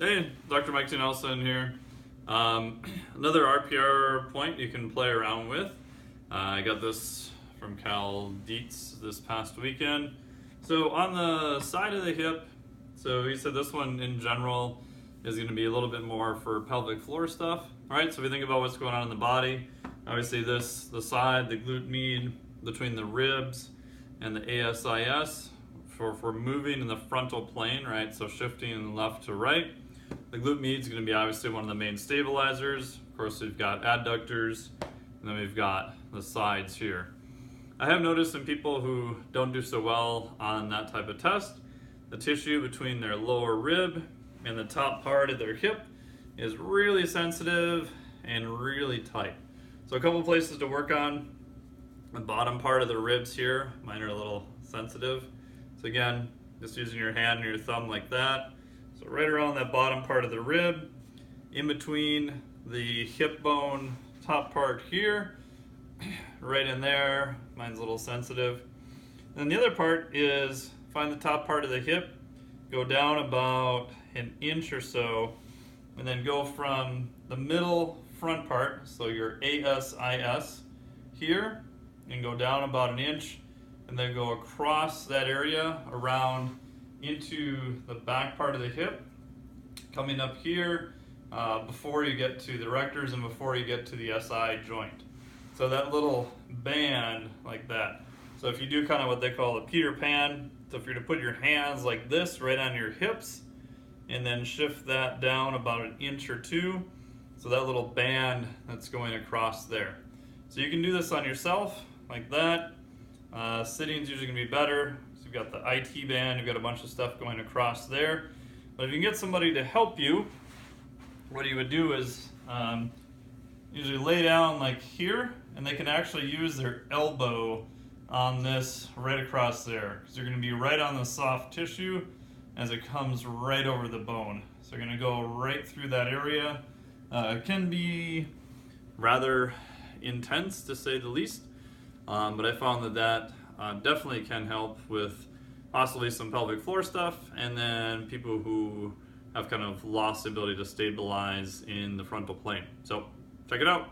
Hey, Dr. Mike Nelson here. Another RPR point you can play around with. I got this from Cal Dietz this past weekend. So on the side of the hip, so he said this one in general is going to be a little bit more for pelvic floor stuff. All right, so we think about what's going on in the body. Obviously the side, the glute med between the ribs and the ASIS for moving in the frontal plane, right? So shifting left to right. The glute med is going to be obviously one of the main stabilizers. Of course, we've got adductors, and then we've got the sides here. I have noticed in people who don't do so well on that type of test, the tissue between their lower rib and the top part of their hip is really sensitive and really tight. So a couple places to work on. The bottom part of the ribs here, mine are a little sensitive. So again, just using your hand and your thumb like that. So right around that bottom part of the rib, in between the hip bone top part here, right in there, mine's a little sensitive. And the other part is find the top part of the hip, go down about an inch or so, and then go from the middle front part, so your ASIS here, and go down about an inch, and then go across that area around into the back part of the hip, coming up here before you get to the rectors and before you get to the SI joint. So that little band like that. So if you do kind of what they call a Peter Pan, so if you're to put your hands like this right on your hips and then shift that down about an inch or two, so that little band that's going across there. So you can do this on yourself like that. Sitting's usually going to be better. So you've got the IT band, you've got a bunch of stuff going across there. But if you can get somebody to help you, what you would do is usually lay down like here, and they can actually use their elbow on this right across there, because you're going to be right on the soft tissue as it comes right over the bone. So you're going to go right through that area. It can be rather intense to say the least, but I found that definitely can help with possibly some pelvic floor stuff, and then people who have kind of lost the ability to stabilize in the frontal plane. So check it out.